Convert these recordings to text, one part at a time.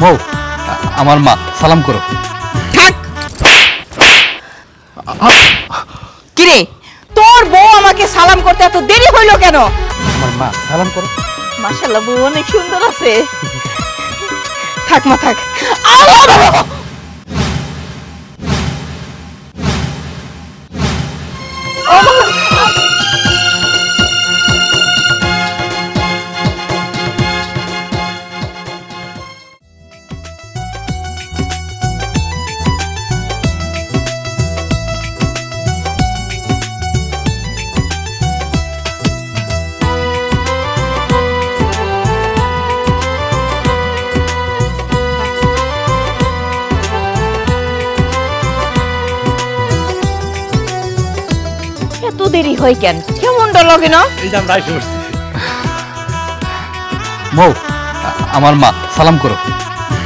মৌ, আমার মা, সালাম করো। থাক। কিরে, তোর বউ আমাকে সালাম করতে এত দেরি হইল কেন? আমার মা, সালাম করো। মাশাআল্লাহ, বউ অনেক সুন্দর আছে। থাক মা, থাক। আল্লাহ! এত দেরি হয় কেন? কেমনটা লাগে না? এই যে আমরা আইসে বসছি। মৌ, আমার মা, সালাম করো।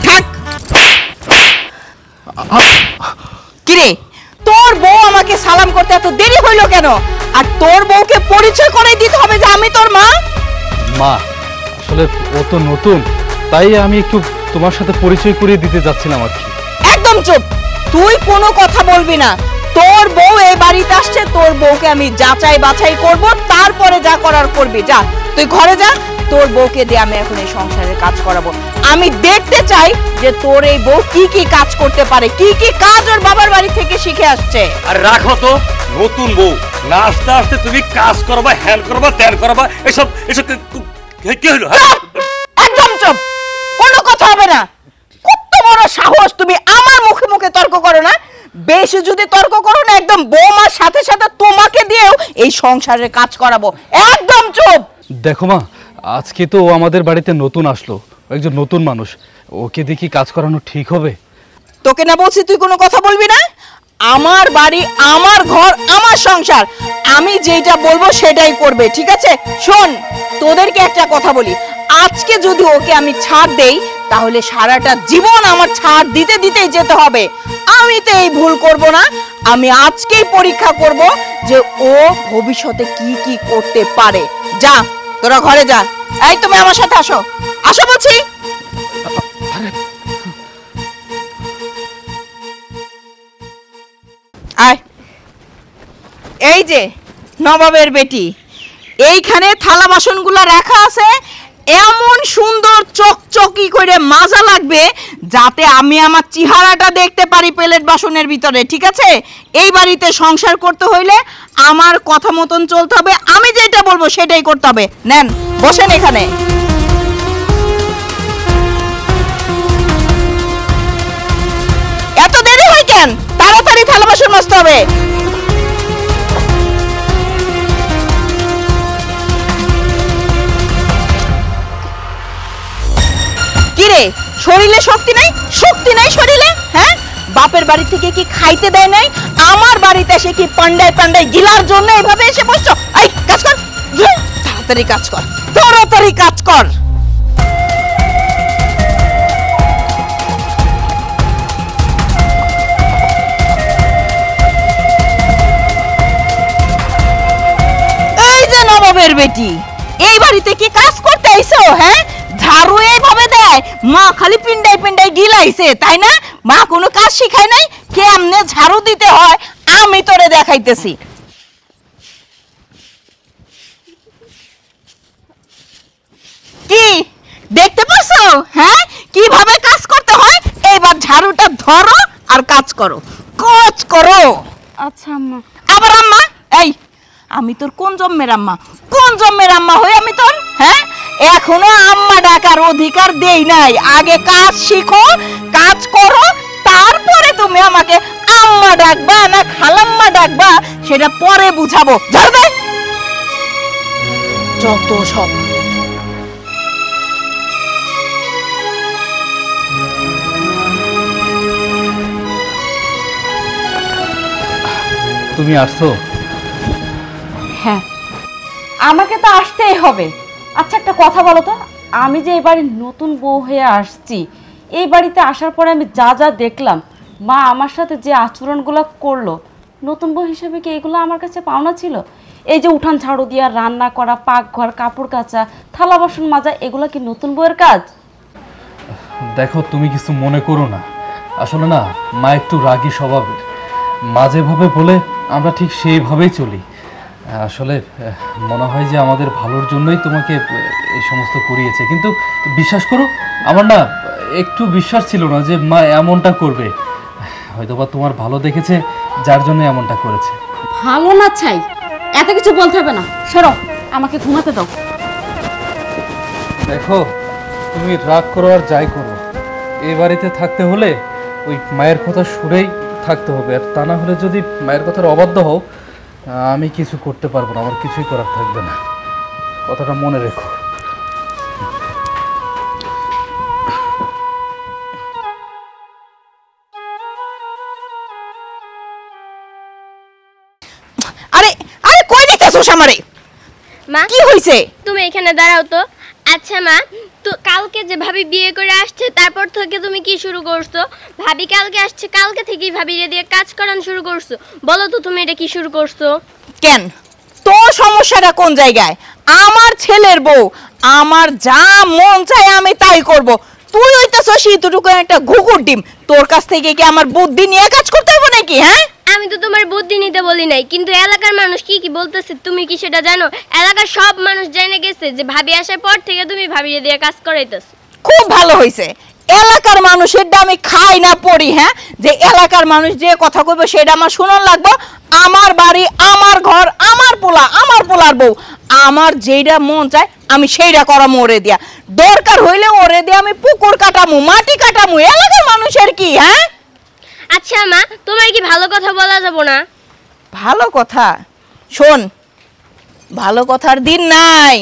থাক। কিরে, তোর বউ আমাকে সালাম করতে এত দেরি হইল কেন? আর তোর বউকে পরিচয় করে দিতে হবে যে আমি তোর মা। মা, আসলে ও তো নতুন, তাই আমি একটু তোমার সাথে পরিচয় করিয়ে দিতে যাচ্ছিলাম আর কি। একদম চুপ, তুই কোনো কথা বলবি না। তোর বউ এই বাড়িতে আসছে, তোর বউকে আমি যাচাই বাছাই করব, তারপরে যা করার করবি। যা, তুই ঘরে যা। তোর বউকে দিয়ে আমি এখন এই সংসারের কাজ করাবো। আমি দেখতে চাই যে তোর এই বউ কি কি কাজ করতে পারে, কি কি কাজ ওর বাবার বাড়ি থেকে শিখে আসছে। আর রাখো তো, নতুন বউ না আসতে আসতে তুমি কাজ করবা, হ্যান করবা, ত্যান করবা, এসব এসব কি হলো? একদম চুপ, কোনো কথা হবে না। কত বড় সাহস, তুমি আমার মুখে মুখে তর্ক করো না? বেশি যদি তর্ক করো না, একদম বৌমার সাথে সাথে তোমাকে দিয়েও এই সংসারের কাজ করাবো। একদম চুপ। দেখো মা, আজকে তো ও আমাদের বাড়িতে নতুন আসলো, একজন নতুন মানুষ, ওকে দেখি কাজ করানো ঠিক হবে? তোকে না বলছি তুই কোনো কথা বলবি না? আমার বাড়ি, আমার ঘর, আমার সংসার, আমি যেটা বলবো সেটাই করবে, ঠিক আছে? শোন, তোদেরকে একটা কথা বলি, আজকে যদি ওকে আমি ছাড় দেই তাহলে সারাটা জীবন আমার ছাড় দিতে দিতেই যেতে হবে। আমি তো এই ভুল করব না। আমি আজকেই পরীক্ষা করব যে ও ভবিষ্যতে কি কি করতে পারে। যা, তোরা ঘরে যা। এই তুমি আমার সাথে আসো, আসো বলছি। আয়, এই যে নবাবের বেটি, এইখানে থালা বাসনগুলো রাখা আছে, এমন সুন্দর চকচকি করে মাজা লাগবে যাতে আমি আমার চেহারাটা দেখতে পারি প্লেট বাসনের ভিতরে, ঠিক আছে? এই বাড়িতে সংসার করতে হইলে আমার কথা মতন চলতে হবে, আমি যেটা বলবো সেটাই করতে হবে। নেন, বসেন এখানে। এত দেরি হয় কেন? তাড়াতাড়ি থালা বাসন মাজতে হবে। কিরে, শরীরে শক্তি নাই? শক্তি নাই শরীরে? হ্যাঁ, বাপের বাড়ি থেকে কি খাইতে দেয় নাই? আমার বাড়িতে এসে কি পান্ডায় পান্ডায় গিলার জন্য এভাবে এসে বসছো? এই কাজ কর, তাড়াতাড়ি কাজ কর, তাড়াতাড়ি কাজ কর। এই যে নবাবের বেটি, এই বাড়িতে কি কাজ করতে আইছো? হ্যাঁ, ঝাড়ু এইভাবে দেয়? মা খালি পিন্ডাই পিন্ডাই গিলাইছে, তাই না? মা কোনো কাজ শিখায় নাই কেমনে ঝাড়ু দিতে হয়? আমি তোরে দেখাইতেছি। কি দেখতে পাচ্ছো? হ্যাঁ, কিভাবে কাজ করতে হয়? এইবার ঝাড়ুটা ধরো আর কাজ করো, কাজ করো। আচ্ছা আম্মা। আবার আম্মা? এই, আমি তোর কোন জন্মের আম্মা? কোন জন্মের আম্মা হই আমি তোর? হ্যাঁ, এখনো আম্মা ডাকার অধিকার দেই নাই। আগে কাজ শিখো, কাজ করো, তারপরে তুমি আমাকে আম্মা ডাকবা না খালাম্মা ডাকবা সেটা পরে বুঝাবো। ঝাড়ু দে। যত সব। তুমি আসছো? হ্যাঁ, আমাকে তো আসতেই হবে। আচ্ছা একটা কথা বলো তো, আমি যে এই বাড়ির নতুন বউ হয়ে আসছি, এই বাড়িতে আসার পরে আমি যা যা দেখলাম, মা আমার সাথে যে আচরণগুলো করলো, নতুন বউ হিসেবে কি এগুলো আমার কাছে পাওনা ছিল? এই যে উঠান ঝাড়ু দিয়া, রান্না করা, পাকঘর, কাপড় কাচা, থালা বাসন মাজা, এগুলো কি নতুন বউয়ের কাজ? দেখো তুমি কিছু মনে করো না, আসলে না মা একটু রাগী স্বভাবের, মা যেভাবে বলে আমরা ঠিক সেইভাবেই চলি। আসলে মনে হয় যে আমাদের ভালোর জন্যই তোমাকে এই সমস্ত করিয়েছে, কিন্তু বিশ্বাস করো আমার না একটু বিশ্বাস ছিল না যে মা এমনটা করবে। হয়তোবা তোমার ভালো দেখেছে যার জন্য এমনটা করেছে। ভালো না চাই এত কিছু বলতে হবে না, সরো আমাকে ঘুমাতে দাও। দেখো তুমি রাগ করো আর যাই করো, এই বাড়িতে থাকতে হলে ওই মায়ের কথা শুনেই থাকতে হবে, আর তা না হলে যদি মায়ের কথার অবাধ্য হও আমি কিছু করতে পারবো না, আমার কিছুই করার থাকবে না, কথাটা মনে রেখো। আরে আরে কই নিতেছস আমারে? মা কি হইছে? তুমি এখানে দাঁড়াও তো। আচ্ছা মা, তো কালকে যে ভাবি বিয়ে করে আসছে তারপর থেকে তুমি কি শুরু করছো? ভাবি কালকে আসছে, কালকে থেকেই ভাবিরে দিয়ে কাজ করানো শুরু করছো। বলো তো তুমি এটা কি শুরু করছো? কেন তোর সমস্যাটা কোন জায়গায়? আমার ছেলের বউ, আমার যা মন চায় আমি তাই করব। তুই হইতাছস এতটুকু একটা ঘুঘুর ডিম, তোর কাছ থেকে কি আমার বুদ্ধি নিয়ে কাজ করতে হবে নাকি? হ্যাঁ, আমি তো তোমার বুদ্ধি নিতে বলি নাই, কিন্তু এলাকার মানুষ কি কি বলতেছে তুমি কি সেটা জানো? এলাকার সব মানুষ জেনে গেছে যে ভাবি আসার পর থেকে তুমি ভাবিরে দিয়ে কাজ করাইতেছো। খুব ভালো হইছে। এলাকার মানুষের আমি খাই না পড়ি, হ্যাঁ, যে এলাকার মানুষ যে কথা কইবে সেটা আমার শোনার লাগবে। আমার বাড়ি, আমার ঘর, আমার পোলা, আমার পোলার বউ, আমার যেইটা মন চায় আমি সেইটা করামু ওরে দিয়া। দরকার হইলে ওরে দিয়ে আমি পুকুর কাটামু, মাটি কাটামু, এলাকার মানুষের কি? হ্যাঁ, আচ্ছা মা, তোমার কি ভালো কথা বলা যাব না? ভালো কথা শোন, ভালো কথার দিন নাই।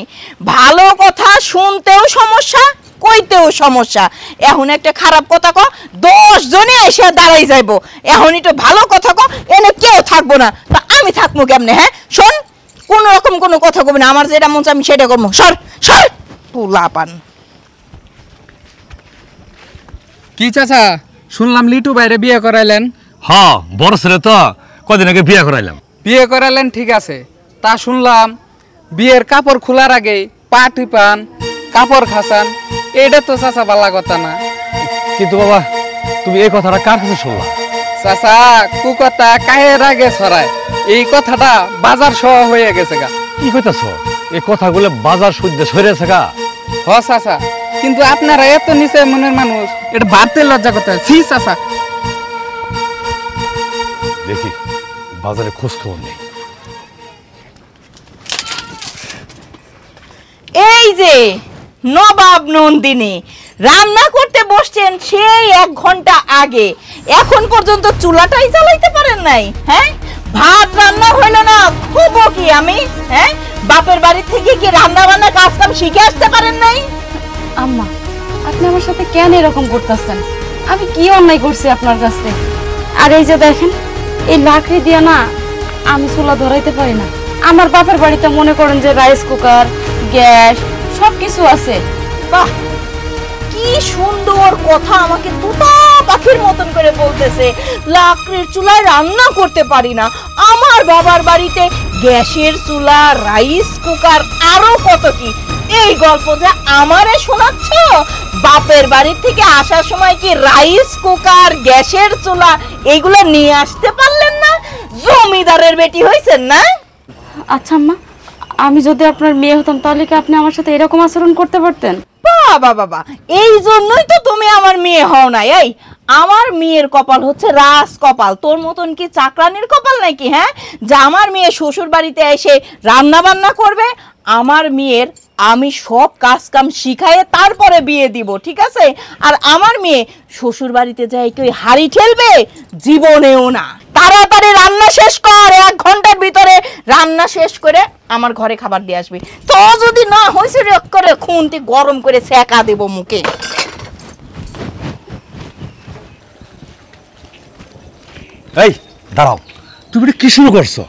ভালো কথা শুনতেও সমস্যা, কইতেও সমস্যা। এখন একটা খারাপ কথা ক 10 জনে এসে দাঁড়াই যাইবো, এখন একটু ভালো কথা ক এনে কেউ থাকবো না, তা আমি থাকবো কেমনে? হ্যাঁ শোন, কোন রকম কোনো কথা কবি না, আমার যেটা মন চায় আমি সেটা করবো। সর সর পোলা পান। কি চাচা, শুনলাম লিটু বাইরে বিয়ে করাইলেন? হ্যাঁ, বড় ছেলে তো কদিন আগে বিয়ে করাইলাম। বিয়ে করাইলেন ঠিক আছে, তা শুনলাম বিয়ের কাপড় খোলার আগে পা টিপান, কাপড় খাসান, এটা তো চাচা বালা কথা না। কিন্তু বাবা তুমি এই কথাটা কার কাছে শুনলা? চাচা কুকথা কাহের আগে ছড়ায়, এই কথাটা বাজার সহ হয়ে গেছে গা। কি কইতাছ? এই কথাগুলো বাজার সূর্যে সরেছে গা। হ চাচা, কিন্তু আপনারা এত নিচে মনের মানুষ, এটা ভাবতে লজ্জা কথা। ছি চাচা, দেখি বাজারে খোঁজ খবর নেই। এই যে নবাব নন্দিনী রান্না করতে বসছেন সেই 1 ঘন্টা আগে, এখন পর্যন্ত চুলাটাই জ্বালাইতে পারেন নাই। হ্যাঁ, ভাত রান্না হইল না, খুব কি আমি? হ্যাঁ, বাপের বাড়ি থেকে কি রান্না বান্না কাজ কাম শিখে আসতে পারেন নাই? আম্মা, আপনি আমার সাথে কেন এরকম করতেছেন? আমি কি অন্যায় করছি আপনার কাছে? আর এই যে দেখেন, এই লাকড়ি দিয়ে না আমি চুলা ধরাইতে পারি না। আমার বাপের বাড়িতে মনে করেন যে রাইস কুকার, গ্যাস সব কিছু আছে। বাহ, কি সুন্দর কথা আমাকে তুতা পাখির মতন করে বলতেছে। লাকড়ির চুলায় রান্না করতে পারি না, আমার বাবার বাড়িতে গ্যাসের চুলা, রাইস কুকার, আরো কত কি। এই গল্প যে আমারে শোনাচ্ছ? বাপের বাড়ি থেকে আসার সময় কি রাইস কুকার, গ্যাসের চুলা এইগুলো নিয়ে আসতে পারলেন না? জমিদারের বেটি হইছেন না? আচ্ছা আম্মা, আমি যদি আপনার মেয়ে হতাম তাহলে কি আপনি আমার সাথে এরকম আচরণ করতে পারতেন? বাবা বাবা, এই জন্যই তো তুমি আমার মেয়ে হও না। এই আমার মেয়ের কপাল হচ্ছে রাজ কপাল, তোর মতন কি চাকরানির কপাল নাকি? হ্যাঁ, যে আমার মেয়ে শ্বশুর বাড়িতে এসে রান্না বান্না করবে, আমার মেয়ের আমি সব কাজ কাম শিখাইয়ে তারপরে বিয়ে দিব, ঠিক আছে? আর আমার মেয়ে শ্বশুর বাড়িতে যাই কেউ হাড়ি ঠেলবে? জীবনেও না। তাড়াতাড়ি রান্না শেষ কর, 1 ঘন্টার ভিতরে রান্না শেষ করে আমার ঘরে খাবার দিয়ে আসবি। তো যদি না হয়েছে রেক করে খুন্তি গরম করে সেকা দেব মুখে। এই দাঁড়াও, তুমি এটা কি শুরু করছো?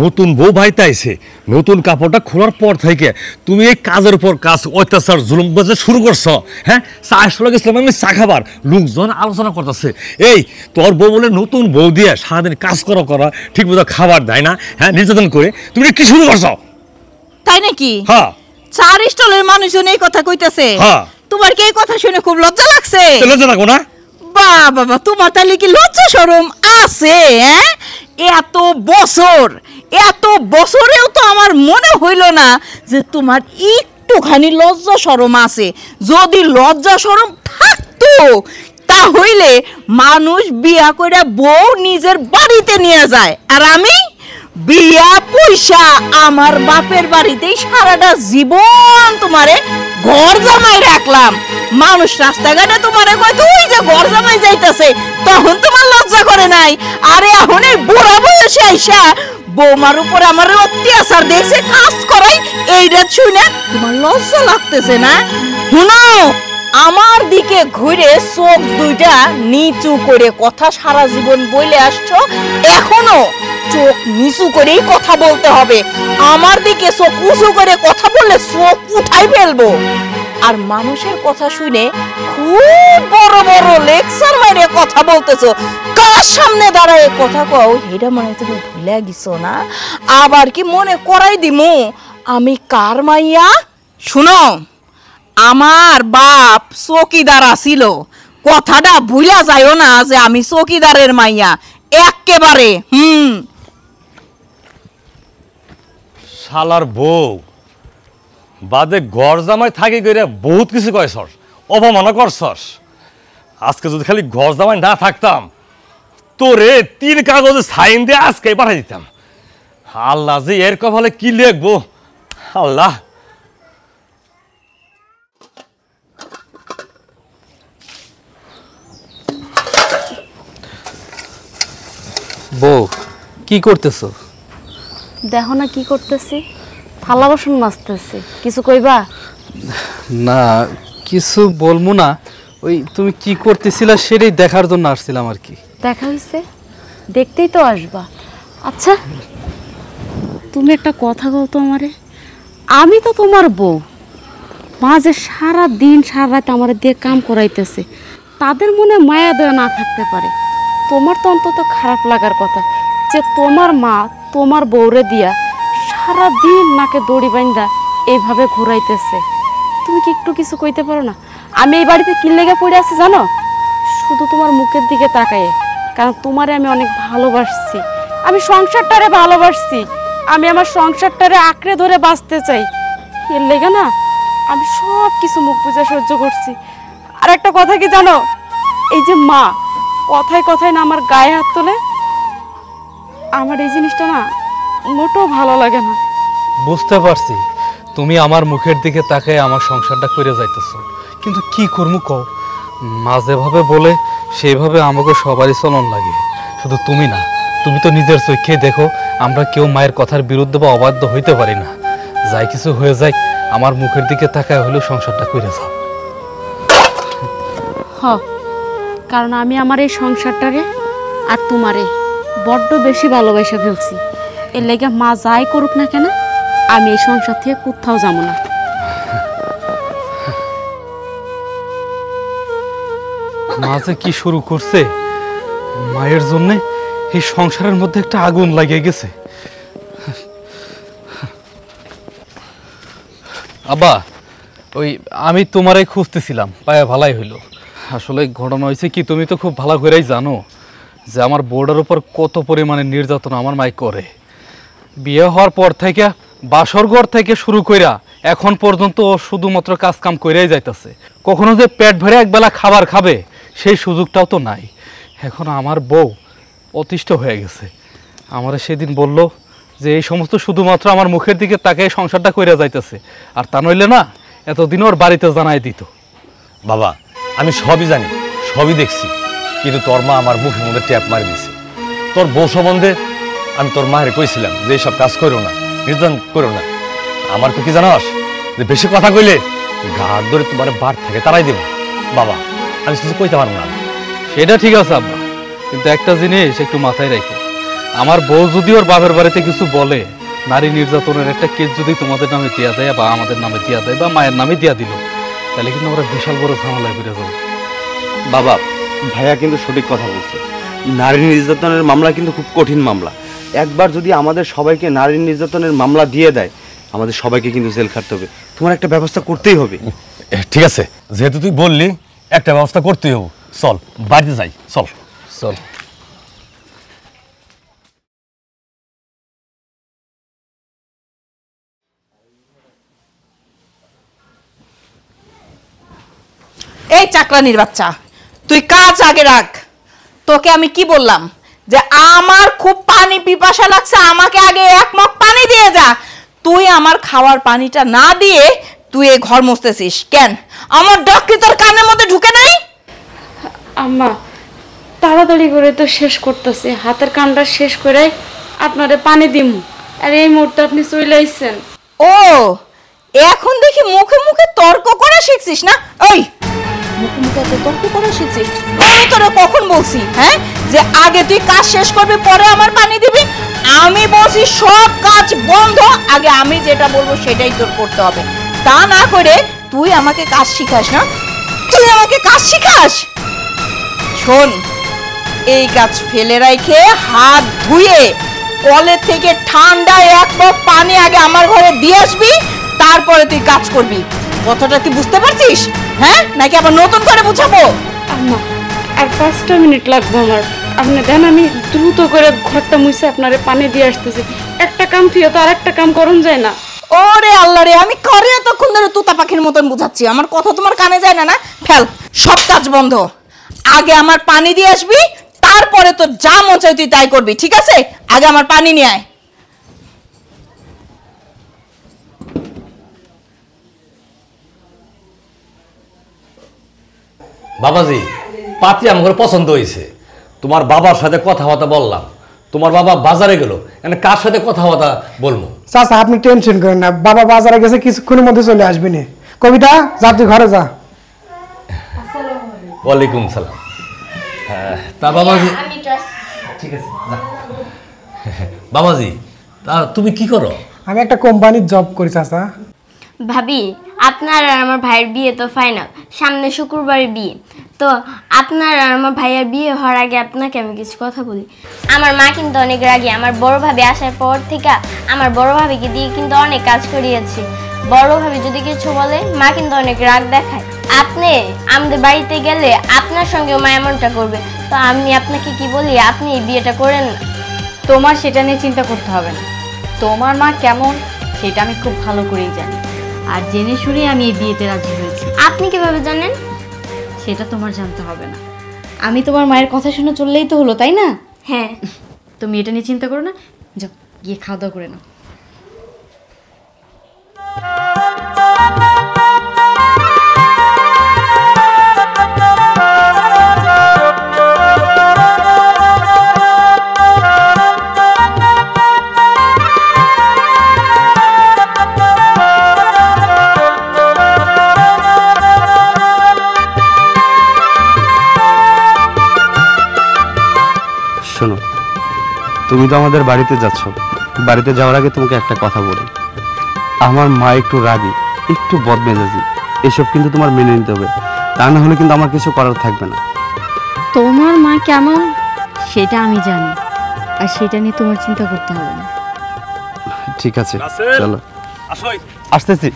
নতুন বউ ভাইতে আইছে, নতুন কাপড়টা খোলার পর থেকে তুমি এই কাজের উপর কাজ, অত্যাচার জুলুম বাজে শুরু করছো। হ্যাঁ, চা আসলে গেছিলাম আমি চা খাবার, লোকজন আলোচনা করতেছে এই তোর বউ বলে নতুন বউ দিয়ে সারাদিন কাজ করা ঠিক মতো খাবার দেয় না, হ্যাঁ, নির্যাতন করে। তুমি এটা কি শুরু করছো? তাই নাকি? হ্যাঁ, 4 স্টলের মানুষজন এই কথা কইতেছে। হ্যাঁ। তোমার কি এই কথা শুনে খুব লজ্জা লাগছে? লজ্জা রাখো না? বাবা, তোমার তাহলে কি লজ্জা শরম আছে? হ্যাঁ, এত বছরেও তো আমার মনে হইল না যে তোমার একটুখানি লজ্জা শরম আছে। যদি লজ্জা শরম থাকতো তাহলে মানুষ বিয়া করে বউ নিজের বাড়িতে নিয়ে যায়, আর আমি বিয়া পয়সা আমার বাপের বাড়িতেই সারাটা জীবন তোমারে ঘর জামাই রাখলাম। মানুষ রাস্তাঘাটে তোমারে কয় তুই যে ঘর জামাই যাইতেছে, তখন তোমার লজ্জা করে নাই। আরে এখন এই বুড়া বয়সে আইসা বৌমার উপর আমার অত্যাচার দেখছে, কাজ করাই, এইটা শুনে তোমার লজ্জা লাগতেছে না? শুনো, আমার দিকে ঘুরে চোখ দুইটা নিচু করে কথা সারা জীবন বলে আসছো, এখনো চোখ নিচু করেই কথা বলতে হবে। আমার দিকে চোখ উঁচু করে কথা বললে চোখ উঠাই ফেলবো। আর মানুষের কথা শুনে খুব বড় বড় লেকচার মাইরে কথা বলতেছো, কার সামনে দাঁড়ায় কথা কও এটা মনে তুমি ভুলে গেছো না? আবার কি মনে করাই দিমু আমি কার মাইয়া? শুনো, আমার বাপ চৌকিদার আছিল, কথাটা ভুলা যায়ও না যে আমি চৌকিদারের মাইয়া একেবারে। শালার বউ বাদে ঘর জামাই থাকি করে বহুত কিছু কয়ছস, অপমানও করছস। আজকে যদি খালি ঘর জামাই না থাকতাম, তোরে 3 কাগজে সাইন দিয়ে আজকে পাঠাই দিতাম। আল্লাহ যে এর কপালে কি লিখবো আল্লাহ। বউ, কি করতেছো? দেখো না কি করতেছি, থালা বাসন মাজতেছি। কিছু কইবা? না, কিছু বলবো না, ওই তুমি কি করতেছিলা সেটাই দেখার জন্য আসছিলাম আর কি। দেখা হইছে, দেখতেই তো আসবা। আচ্ছা, তুমি একটা কথা বলতো আমারে, আমি তো তোমার বউ, মা যে সারা দিন সারা রাত আমার দিয়ে কাম করাইতেছে, তাদের মনে মায়া দয়া না থাকতে পারে? তোমার তো অন্তত খারাপ লাগার কথা যে তোমার মা তোমার বউরে দিয়া সারা দিন নাকে দড়ি বাইন্দা এইভাবে ঘুরাইতেছে। তুমি কি একটু কিছু কইতে পারো না? আমি এই বাড়িতে কি লেগে পড়ে আছি জানো? শুধু তোমার মুখের দিকে তাকায়ে, কারণ তোমারে আমি অনেক ভালোবাসছি, আমি সংসারটারে ভালোবাসছি, আমি আমার সংসারটারে আঁকড়ে ধরে বাঁচতে চাই। এর লেগে না আমি সব কিছু মুখ বুঝে সহ্য করছি। আর একটা কথা কি জানো, এই যে মা কথায় কথায় না আমার গায়ে হাত তোলে, আমার এই জিনিসটা না মোটেও ভালো লাগে না। বুঝতে পারছি তুমি আমার মুখের দিকে তাকায় আমার সংসারটা করে যাইতেছো, কিন্তু কি করবো কও? মা যেভাবে বলে সেইভাবে আমাকে সবারই চলন লাগে। শুধু তুমি না, তুমি তো নিজের চোখে দেখো আমরা কেউ মায়ের কথার বিরুদ্ধে বা অবাধ্য হইতে পারি না। যাই কিছু হয়ে যায় আমার মুখের দিকে তাকায় হলেও সংসারটা করে যাও। হ, কারণ আমি আমার এই সংসারটারে আর তোমারে বড্ড বেশি ভালোবাসা ফেলছি। এর লেগে মা যাই করুক না কেন, আমি এই সংসার থেকে কোথাও যাবো না। মা যে কি শুরু করছে, মায়ের জন্য এই সংসারের মধ্যে একটা আগুন লাগিয়ে গেছে। আব্বা, ওই আমি তোমারই খুঁজতেছিলাম, পায়ে ভালাই হইলো। আসলে ঘটনা হয়েছে কি, তুমি তো খুব ভালো করেই জানো যে আমার বোর্ডের উপর কত পরিমাণে নির্যাতন আমার মাই করে। বিয়ে হওয়ার পর থেকে বাসর ঘর থেকে শুরু কইরা এখন পর্যন্ত ও শুধুমাত্র কাজ কাম কইরাই যাইতেছে। কখনো যে পেট ভরে একবেলা খাবার খাবে সেই সুযোগটাও তো নাই। এখন আমার বউ অতিষ্ঠ হয়ে গেছে। আমার সেদিন বলল যে এই সমস্ত শুধুমাত্র আমার মুখের দিকে তাকে সংসারটা কইরা যাইতেছে, আর তা নইলে না এতদিন ওর বাড়িতে জানাই দিত। বাবা, আমি সবই জানি, সবই দেখছি, কিন্তু তোর মা আমার মুখের মধ্যে ট্যাপ মারি দিছে। তোর বউ সম্বন্ধে আমি তোর মায়ের কইছিলাম যে এইসব কাজ করো না, নির্যাতন করো না। আমার তো কি জানাস যে বেশি কথা কইলে ঘাট ধরে তোমার বার থেকে তারাই দেব। বাবা, আমি কিছু কইতে পারবো না। সেটা ঠিক আছে আব্বা, কিন্তু একটা জিনিস একটু মাথায় রেখো, আমার বউ যদি ওর বাপের বাড়িতে কিছু বলে, নারী নির্যাতনের একটা কেস যদি তোমাদের নামে দিয়া দেয় বা আমাদের নামে দিয়া দেয় বা মায়ের নামে দিয়া দিল, তাহলে কিন্তু আমরা বিশাল বড় ঝামেলায় বেড়ে যাবো। বাবা, ভাইয়া কিন্তু সঠিক কথা বলছে। নারী নির্যাতনের মামলা কিন্তু খুব কঠিন মামলা। একবার যদি আমাদের সবাইকে নারী নির্যাতনের মামলা দিয়ে দেয়, আমাদের সবাইকে কিন্তু জেল খাটতে হবে। তোমার একটা ব্যবস্থা করতেই হবে। ঠিক আছে, যেহেতু তুই বললি একটা ব্যবস্থা করতেই হবো। চল বাড়িতে যাই, চল চল। এই চাকরানির বাচ্চা, তুই কাজ আগে রাখ। তোকে আমি কি বললাম যে আমার খুব পানি পিপাসা লাগছে, আমাকে আগে এক মগ পানি দিয়ে যা। তুই আমার খাওয়ার পানিটা না দিয়ে তুই এই ঘর মুছতেছিস কেন? আমার ডাক কি তোর কানের মধ্যে ঢুকে নাই? আম্মা তাড়াতাড়ি করে তো শেষ করতেছি, হাতের কামটা শেষ করে আপনারে পানি দিমু। আর এই মুহূর্তে আপনি চলে আইছেন। ও, এখন দেখি মুখে মুখে তর্ক করা শিখছিস না? ওই মুখে মুখে তো তর্ক করা শিখছিস? আমি তোরা কখন বলছি হ্যাঁ যে আগে তুই কাজ শেষ করবি পরে আমার পানি দিবি? আমি বলছি সব কাজ বন্ধ, আগে আমি যেটা বলবো সেটাই তোর করতে হবে। তা না করে তুই আমাকে কাজ শিখাস না, তুই আমাকে কাজ শিখাস। শোন, এই কাজ ফেলে রাখে হাত ধুয়ে কলের থেকে ঠান্ডা এক মগ পানি আগে আমার ঘরে দিয়ে আসবি, তারপরে তুই কাজ করবি। কথাটা কি বুঝতে পারছিস? হ্যাঁ, নাকি আবার নতুন করে বুঝাবো? আম্মা আর 5টা মিনিট লাগবে আমার। আপনি দেন, আমি দ্রুত করে ঘরটা মুছে আপনারে পানি দিয়ে আসতেছি। একটা কাম থিয়ে তো আর একটা কাম করুন যায় না। ওরে আল্লাহ রে, আমি করে এতক্ষণ ধরে তুতা পাখির মতন বুঝাচ্ছি, আমার কথা তোমার কানে যায় না? না ফেল, সব কাজ বন্ধ। আগে আমার পানি দিয়ে আসবি, তারপরে তো যা মন চাই তুই তাই করবি, ঠিক আছে? আগে আমার পানি নিয়ে আয়। বাবাজি, পাত্রী আমার পছন্দ হয়েছে। তোমার বাবার সাথে কথাবার্তা বললাম, তোমার বাবা বাজারে গেল, এখানে কার সাথে কথাবার্তা বলবো? চাচা আপনি টেনশন করেন না, বাবা বাজারে গেছে, কিছুক্ষণের মধ্যে চলে আসবে নি। কবিতা যা, তুই ঘরে যা। ওয়ালাইকুম সালাম। তা বাবাজি, ঠিক আছে যা। বাবাজি, তা তুমি কি করো? আমি একটা কোম্পানির জব করি চাচা। ভাবি, আপনার আর আমার ভাইয়ের বিয়ে তো ফাইনাল, সামনে শুক্রবারে বিয়ে। তো আপনার আর আমার ভাইয়ের বিয়ে হওয়ার আগে আপনাকে আমি কিছু কথা বলি। আমার মা কিন্তু অনেক রাগী, আমার বড় ভাবি আসার পর থেকে আমার বড় ভাবিকে দিয়ে কিন্তু অনেক কাজ করিয়েছি। বড় ভাবি যদি কিছু বলে মা কিন্তু অনেক রাগ দেখায়। আপনি আমাদের বাড়িতে গেলে আপনার সঙ্গেও মা এমনটা করবে। তো আমি আপনাকে কি বলি, আপনি এই বিয়েটা করেন না। তোমার সেটা নিয়ে চিন্তা করতে হবে না। তোমার মা কেমন সেটা আমি খুব ভালো করেই জানি, আর জেনে শুনে আমি এই বিয়েতে রাজি হয়েছি। আপনি কিভাবে জানেন? সেটা তোমার জানতে হবে না। আমি তোমার মায়ের কথা শুনে চললেই তো হলো, তাই না? হ্যাঁ। তুমি এটা নিয়ে চিন্তা করো না, যাও গিয়ে খাওয়া দাওয়া করে নাও। শোনো, তুমি তো আমাদের বাড়িতে যাচ্ছ, বাড়িতে যাওয়ার আগে তোমাকে একটা কথা বলি। আমার মা একটু রাগী, একটু বদমেজাজি, এসব কিন্তু তোমার মেনে নিতে হবে, তা না হলে কিন্তু আমার কিছু করার থাকবে না। তোমার মা কেমন সেটা আমি জানি, আর সেটা নিয়ে তোমার চিন্তা করতে হবে না। ঠিক আছে, চলো আসোই। আসতেছি।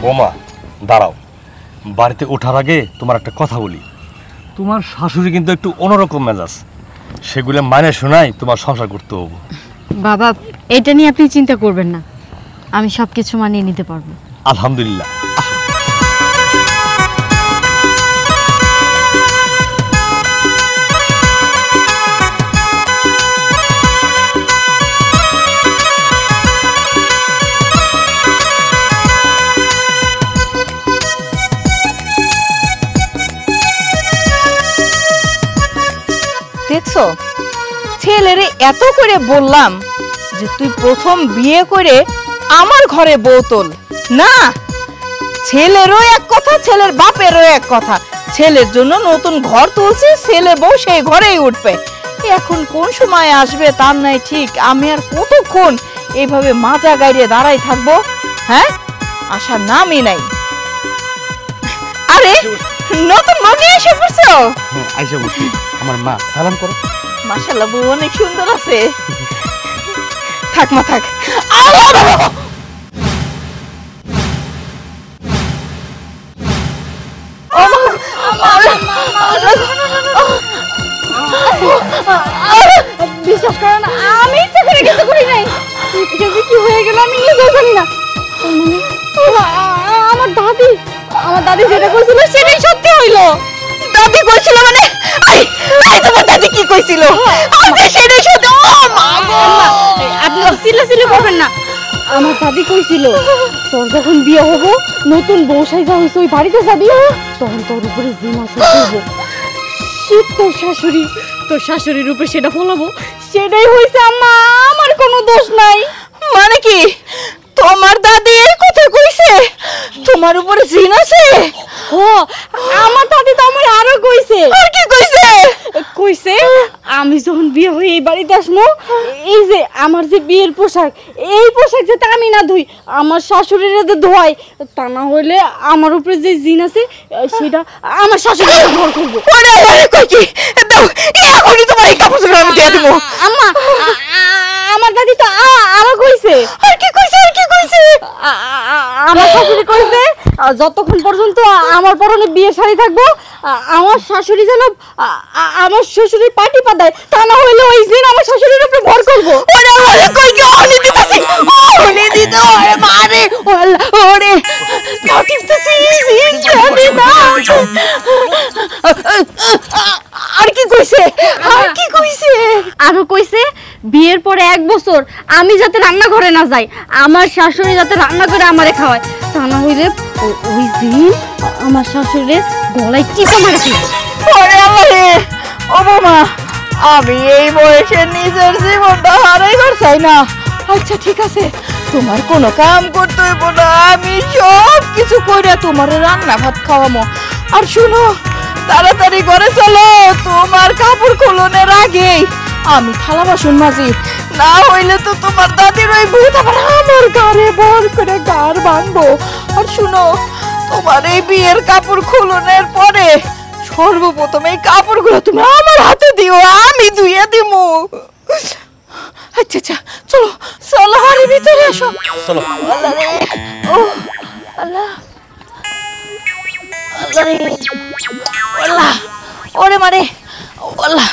বোমা, দাঁড়াও, বাড়িতে ওঠার আগে তোমার একটা কথা বলি। তোমার শাশুড়ি কিন্তু একটু অন্যরকম মেজাজ, সেগুলো মানে শোনাই তোমার সংসার করতে হবে। বাবা, এটা নিয়ে আপনি চিন্তা করবেন না, আমি সব কিছু মানিয়ে নিতে পারবো। আলহামদুলিল্লাহ। দেখছো, ছেলেরে এত করে বললাম যে তুই প্রথম বিয়ে করে আমার ঘরে বোতল না, ছেলেরও এক কথা, ছেলের বাপেরও এক কথা। ছেলের জন্য নতুন ঘর তুলছি, ছেলে বউ সেই ঘরেই উঠবে। এখন কোন সময় আসবে তার নাই ঠিক। আমি আর কতক্ষণ এইভাবে মাজা গাইড়ে দাঁড়াই থাকবো? হ্যাঁ, আসার নামই নাই। আরে নতুন বউ নিয়ে এসে পড়ছো? আইসা বলছি আমার মা, সালাম করো। মাশাআল্লাহ, বউ অনেক সুন্দর আছে। থাক মা থাক। বিশ্বাস করো না, আমি ইচ্ছা করে কিছু করি নাই। কি হয়ে গেল আমি নিজেও জানি না। আমার দাদি যেটা কইছিল সেটাই সত্যি হইলো। দাদি কইছিল মানে? তোমার দাদি কি কইছিল? সেটাই সত্যি। আপনি চিল্লাচিল্লি করবেন না। আমার দাদি কইছিল তোর যখন বিয়ে হবো, নতুন বউ সাইজা হইছে ওই বাড়িতে যাবি, তখন তোর উপরে জিন আসর করবো। শীত তোর শাশুড়ির উপরে সেটা ফলাবো। সেটাই হইছে আম্মা, আমার কোনো দোষ নাই। মানে কি তোমার দাদি এই কথা কইছে? তোমার উপরে জিন আছে? ও, আমার দাদি তো আমার আরো কইছে। আর কি কইছে? কইছে আমি যখন বিয়ে হয়ে এই বাড়িতে আসবো, এই যে আমার যে বিয়ের পোশাক, এই পোশাক যাতে আমি না ধুই, আমার শাশুড়ির যাতে ধোয়, তা না হইলে আমার উপরে যে জিন আছে সেটা আমার শাশুড়ি ঘর করবো। ওরে ওরে কই কি দাও, এখনই তোমার এই কাপড় আমি দিয়ে দেবো। আম্মা, আমার দাদি তো আরো কইছে। আর কি কইছে? আর কি কইছে? আমার শাশুড়ি কইছে যতক্ষণ পর্যন্ত আমার পরনে বিয়ে শাড়ি থাকবো, আমার শাশুড়ি যেন আমার শ্বশুরের পাটি পাতায়, তা না হইলে ওই দিন আমার শাশুড়ির উপরে ভর করবো। ওরে ওরে কই কি অনি দিতেছি, অনি দিতে ওরে মারে ওরে নাও দিতেছি অনি দাও। আর কি কইছে? আর কি কইছে? আরো কইছে বিয়ের পরে 1 বছর আমি যাতে রান্নাঘরে না যাই, আমার শাশুড়ি যাতে রান্না করে আমারে খাওয়ায়, তা না হইলে ওই দিন আমার শাশুড়ির গলায় চিপা মারছে। ওরে আল্লাহ রে, ও বৌমা, আমি এই বয়সে নিজের জীবনটা হারাইবার চাই না। আচ্ছা ঠিক আছে, তোমার কোনো কাম করতে হইব না, আমি সব কিছু কইরা তোমার রান্না ভাত খাওয়ামো। আর শুনো, তাড়াতাড়ি ঘরে চলো, তোমার কাপড় খোলনের আগেই আমি থালা বাসন মাজি, না হইলে তো তোমার দাদির ওই ভূত আবার আমার গাড়ে বর করে গাড় ভাঙবো। আর শুনো, তোমার এই বিয়ের কাপড় খুলনের পরে সর্বপ্রথম এই কাপড়গুলো তুমি আমার হাতে দিও, আমি ধুইয়া দিমু। আচ্ছা আচ্ছা, চলো চলো, বাড়ির ভিতরে এসো। চলো। আল্লাহ রে, ও আল্লাহ, আল্লাহ রে, আল্লাহ, ওরে মারে, আল্লাহ।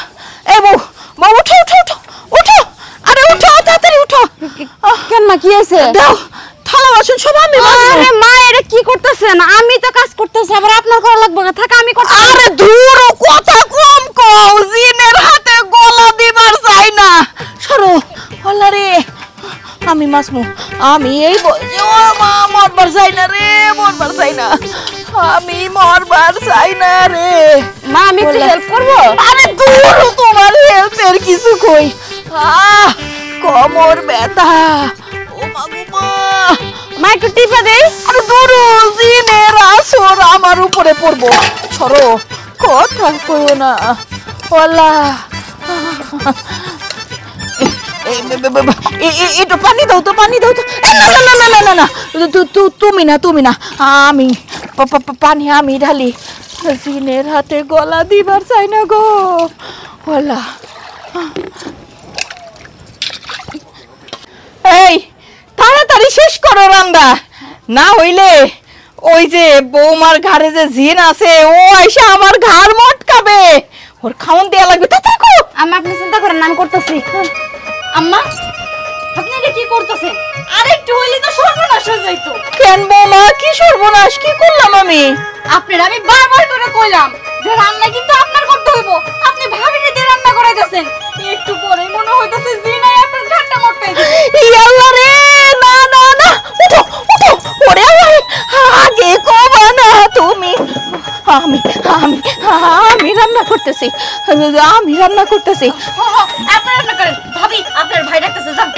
এই বউ, বউ উঠো উঠো উঠো উঠো, আরে উঠো তাড়াতাড়ি উঠো। কেন মা, কি হয়েছে? দাও থালা বাসন সব আমি মাজবো। আরে মা, এটা কি করতেছেন? আমি তো কাজ করতেছি, আবার আপনার করা লাগবে না। থাক, আমি করতে। আরে দূর, কথা কম কও, জিনের হাতে গলা দিবার চাই না। সরো, আল্লাহ রে, আমি মাসমু, আমি এই বয়সে ও মা মরবার চাই না রে, মরবার চাই না, আমি মরবার চাই না রে। মা, আমি একটু হেল্প করবো? আরে দূর, তোমার হেল্পের কিছু কই, কোমর ব্যথা, ও মা গো মা। মা, একটু টিপা দেই। আরে দূর, জিনের আসর আমার উপরে পড়বো, সরো, কথা কইও না। ওলা একটু পানি দাও তো, পানি দাও তো। না না না না না না, তুমি না, তুমি না, আমি পানি আমি ঢালি। জিনের হাতে গলা দিবার চাই না গো। ওলা এই তাড়াতাড়ি শেষ করো রান্না, না হইলে ওই যে বৌমার ঘাড়ে যে জিন আছে ও আইসা আমার ঘাড় মটকাবে, ওর খাওন দেয়া লাগবে। তাড়াতাড়ি আম্মা, আপনি চিন্তা করেন না, আমি করতেছি। আম্মা, আপনি এটা কি করতেছেন? আরেকটু হইলে তো সর্বনাশ হয়ে যাইতো। কেন বৌমা, কি সর্বনাশ, কি করলাম আমি? আপনার আমি বারবার করে কইলাম যে রান্না কিন্তু আপনার করতে হইব, আপনি ভাবিনি দিয়ে রান্না করাইতেছেন। একটু পরে মনে হইতাছে জিনাই আপনার ঘাটটা মটকাই দিবে। ই আল্লাহ রে, না না না, উঠো উঠো, ওরে আল্লাহ, আগে কবা না তুমি। আমি আমি আমি রান্না করতেছি, আমি রান্না করতেছি। আপনি রান্না করেন, ভাবি আপনার ভাই ডাকতেছে, যান।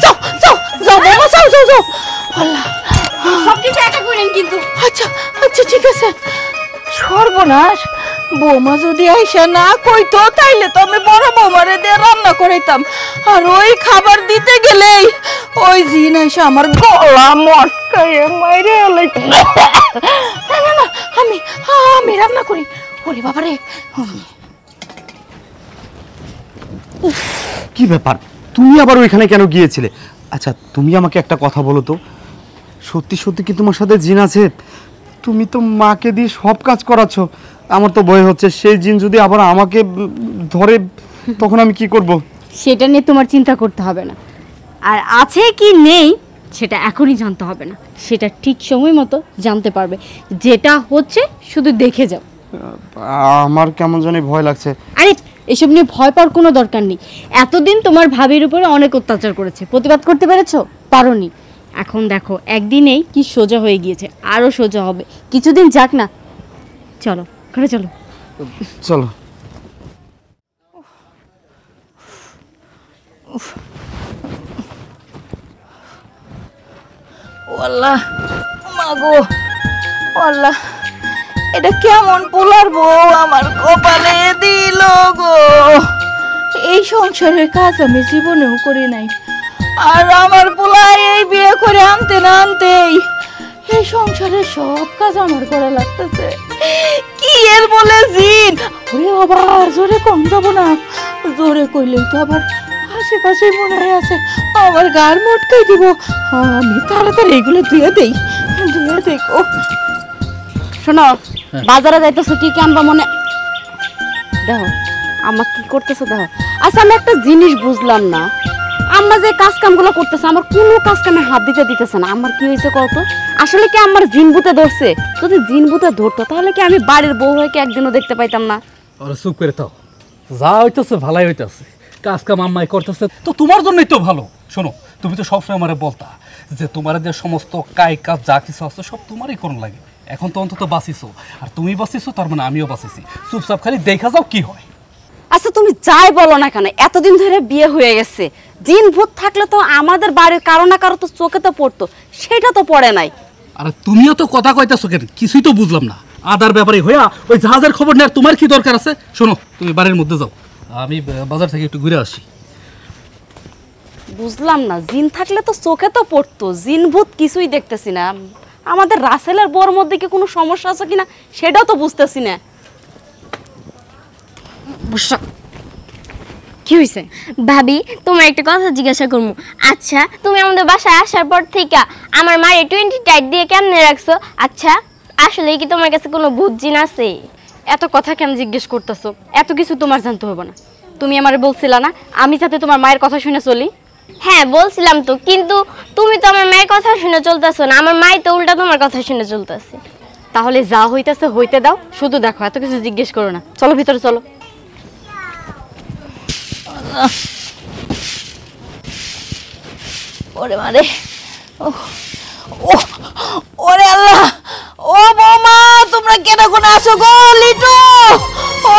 যাও যাও, যাও বৌমা, যাও যাও যাও। আল্লাহ, সব কিছু একা করেন কিন্তু। আচ্ছা আচ্ছা ঠিক আছে। সর্বনাশ, বৌমা যদি আইসা না কইতো তাইলে তো আমি বড় বৌমারে দিয়ে রান্না করাইতাম, আর ওই খাবার দিতে গেলেই ওই জিন আইসা আমার গলা মটকাইয়ে মাইরে লাইতো। না না না, আমি রান্না করি। ওরে বাবারে, কি ব্যাপার, তুমি আবার ওইখানে কেন গিয়েছিলে? আচ্ছা তুমি আমাকে একটা কথা বলো তো, সত্যি সত্যি কি তোমার সাথে জিন আছে? তুমি তো মাকে দিয়ে সব কাজ করাচ্ছ, আমার তো ভয় হচ্ছে সেই জিন যদি আবার আমাকে ধরে তখন আমি কি করব? সেটা নিয়ে তোমার চিন্তা করতে হবে না, আর আছে কি নেই সেটা এখনই জানতে হবে না, সেটা ঠিক সময় মতো জানতে পারবে। যেটা হচ্ছে শুধু দেখে যাও। আমার কেমন জানি ভয় লাগছে। আরে এসব নিয়ে ভয় পাওয়ার কোনো দরকার নেই। এতদিন তোমার ভাবির উপরে অনেক অত্যাচার করেছে, প্রতিবাদ করতে পেরেছো? পারোনি। এখন দেখো একদিনেই কি সোজা হয়ে গিয়েছে, আরো সোজা হবে, কিছুদিন যাক না। চলো ঘরে চলো। চলো। আল্লাহ মাগো, আল্লাহ, এটা কেমন পোলার বউ আমার কপালে দিল গো। এই সংসারের কাজ আমি জীবনেও করি নাই, আর আমার পোলাই এই বিয়ে করে আনতে না আনতেই এই সংসারের সব কাজ আমার করা লাগতেছে। কি এর বলে জিন? ওরে বাবা, জোরে কম যাবো না, জোরে কইলেই তো আবার আশেপাশে মনে হয় আছে আমার গার মটকাই দিব। আমি তাড়াতাড়ি এগুলো ধুয়ে দেই, ধুয়ে দেখো। শোনো, বাজারে যাইতেছো ঠিকই, আমরা মনে দেখো আমার কি করতেছো দেখো। আচ্ছা আমি একটা জিনিস বুঝলাম না, আমরা যে কাজ কামগুলো করতেছে আমার কোনো কাজ কামে হাত দিতে দিতেছে না। আমার কি হয়েছে কত? আসলে কি আমার জিন ভূতে ধরছে? যদি জিন ভূতে ধরতো তাহলে কি আমি বাড়ির বউ হয়ে কি একদিনও দেখতে পাইতাম না? ওরা চুপ করে থাও, যা হইতেছে ভালাই হইতেছে, কাজ কাম আম্মাই করতেছে তো তোমার জন্যই তো ভালো। শোনো, তুমি তো সবসময় আমারে বলতা যে তোমার যে সমস্ত কাজ যা কিছু আছে সব তোমারই করুন লাগে। এখন তো অন্তত বাঁচিছো, আর তুমি বাঁচিছো তার মানে আমিও বাঁচিছি। চুপচাপ খালি দেখা যাও কি হয়। আচ্ছা তুমি যাই বলো না কেন, এতদিন ধরে বিয়ে হয়ে গেছে, জিন ভূত থাকলে তো আমাদের বাড়ির কারো না কারো তো চোখে তো পড়তো, সেটা তো পড়ে নাই। আরে তুমিও তো কথা কইতাছো কেন? কিছুই তো বুঝলাম না। আদার ব্যাপারে হইয়া ওই জাহাজের খবর নেওয়ার তোমার কি দরকার আছে? শোনো, তুমি বাড়ির মধ্যে যাও, আমি বাজার থেকে একটু ঘুরে আসি। বুঝলাম না, জিন থাকলে তো চোখে তো পড়তো, জিন ভূত কিছুই দেখতেছি না। আমাদের রাসেলের বর মধ্যে কি কোনো সমস্যা আছে কিনা সেটাও তো বুঝতেছি না। কি হয়েছে ভাবি, তোমার একটা কথা জিজ্ঞাসা করবো। আচ্ছা, তুমি আমাদের বাসায় আসার পর থেকে আমার মায়ের 20 টাইট দিয়ে কেমনে রাখছো? আচ্ছা, আসলে কি তোমার কাছে কোনো ভূত জিন আছে? এত কথা কেন জিজ্ঞেস করতেছো? এত কিছু তোমার জানতে হবে না। তুমি আমারে বলছিলা না আমি যাতে তোমার মায়ের কথা শুনে চলি? হ্যাঁ বলছিলাম তো, কিন্তু তুমি তো আমার মায়ের কথা শুনে চলতেছো না, আমার মাই তো উল্টা তোমার কথা শুনে চলতেছে। তাহলে যা হইতেছে হইতে দাও, শুধু দেখো, এত কিছু জিজ্ঞেস করো না। চলো ভিতরে চলো। ওরে মারে, ওরে আল্লাহ, ও বৌমা তোমরা কেন কোন আসো গো? লিটু, ও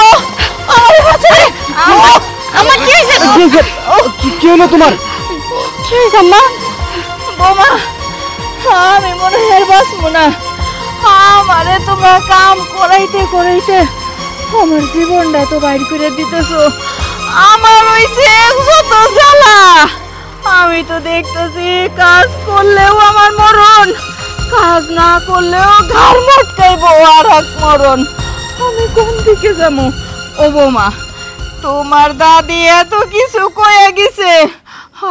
আমার কাছে আমার কি হইছে? কি হলো তোমার? কি হইছে আম্মা? বৌমা, আমি মনে হয় বাঁচবো না। আমারে তোমরা কাম করাইতে করাইতে আমার জীবনটা তো বাইর করে দিতেছো। আমার হইছে যত জ্বালা। আমি তো দেখতেছি কাজ করলেও আমার মরণ, কাজ না করলেও ঘাড় মটকাইবো আর এক মরণ। আমি কোন দিকে যাবো? ও বৌমা, তোমার দাদি এত কিছু কয়ে গেছে,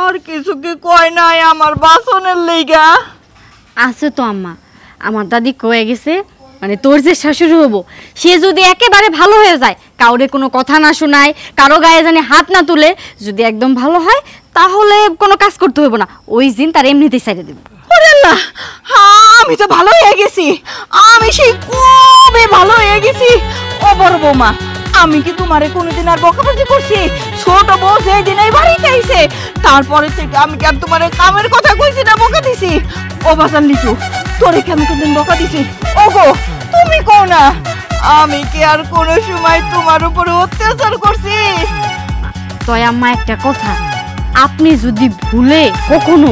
আর কিছু কি কয় নাই আমার বাসনের লেগা? আছে তো আম্মা, আমার দাদি কয়ে গেছে, মানে তোর যে শাশুড়ি হবো সে যদি একেবারে ভালো হয়ে যায়, কাউরে কোনো কথা না শোনায়, কারো গায়ে জানি হাত না তুলে, যদি একদম ভালো হয় তাহলে কোনো কাজ করতে হইব না, ওই দিন তার এমনিতেই ছেড়ে দেব। ওরে আল্লাহ, আমি তো ভালো হয়ে গেছি, আমি সেই খুবই ভালো হয়ে গেছি। ও বড় বৌমা, আমি কি তোমারে কোনোদিন আর বকাবকি করছি? ছোট বউ যেই দিন এই বাড়িতে আইছে তারপরে থেকে আমি কি আর তোমারে কামের কথা কইছি না বকা দিছি? ও বাজান লিচু, তোরে কি আমি কোনদিন বকা দিছি? ওগো তুমি কও না, আমি কি আর কোনো সময় তোমার উপরে অত্যাচার করছি? তয় আম্মা একটা কথা, আপনি যদি ভুলে কখনো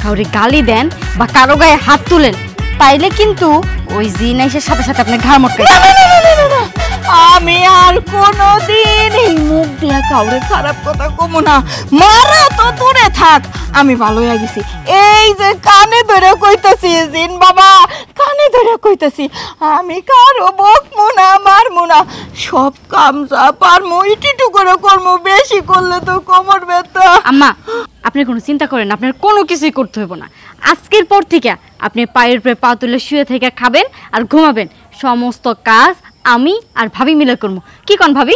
কাউরে গালি দেন বা কারো গায়ে হাত তুলেন, তাইলে কিন্তু ওই জিন এসে সাথে সাথে আপনার ঘাড় মটকে আমি আর কোনোদিন এই মুখ দিয়া কাউরে খারাপ কথা কমু না। মারা তো দূরে থাক, আমি ভালো হয়ে গেছি। এই যে কানে ধরে কইতাছি জিন বাবা, কানে ধরে কইতাছি, আমি কারো বকমু না, মারমু না, সব কাম যা পারমু ইটিটু করে করমু, বেশি করলে তো কোমর ব্যথা। আম্মা আপনি কোনো চিন্তা করেন, আপনার কোনো কিছুই করতে হইব না। আজকের পর থেকে আপনি পায়ের উপরে পা তুলে শুয়ে থেকে খাবেন আর ঘুমাবেন, সমস্ত কাজ আমি আর ভাবি মিলে করবো। কি কোন ভাবি?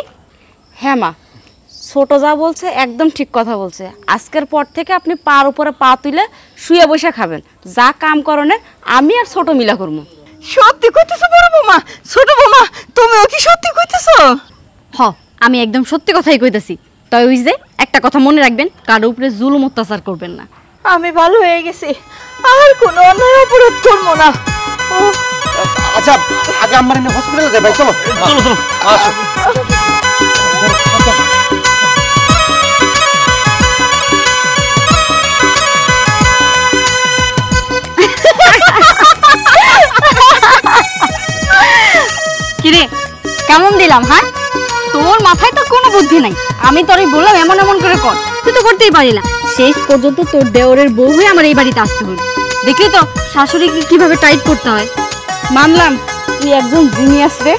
হ্যাঁ মা, ছোট যা বলছে একদম ঠিক কথা বলছে। আজকের পর থেকে আপনি পার উপরে পা তুলে শুয়ে বসে খাবেন, যা কাম করণের আমি আর ছোট মিলা করবো। সত্যি কইতেছো বড় বৌমা? ছোট বৌমা তুমিও কি সত্যি কইতেছো? হ, আমি একদম সত্যি কথাই কইতেছি। তাই ওই যে একটা কথা মনে রাখবেন, কারো উপরে জুলুম অত্যাচার করবেন না। আমি ভালো হয়ে গেছি, আর কোনো অন্যায় অপরাধ করবো না। ও আচ্ছা আগে আমার হসপিটালে যাই ভাই, চলো চলো চলো আসো। কিরে কেমন দিলাম? হ্যাঁ, তোর মাথায় তো কোনো বুদ্ধি নাই। আমি তোরই বললাম এমন এমন করে কর, তুই তো করতেই পারি না। শেষ পর্যন্ত তোর দেওরের বউ হয়ে আমার এই বাড়িতে আসতে হলো। দেখলি তো শাশুড়িকে কিভাবে টাইট করতে হয়। মানলাম তুই একজন জিনিয়াস রে।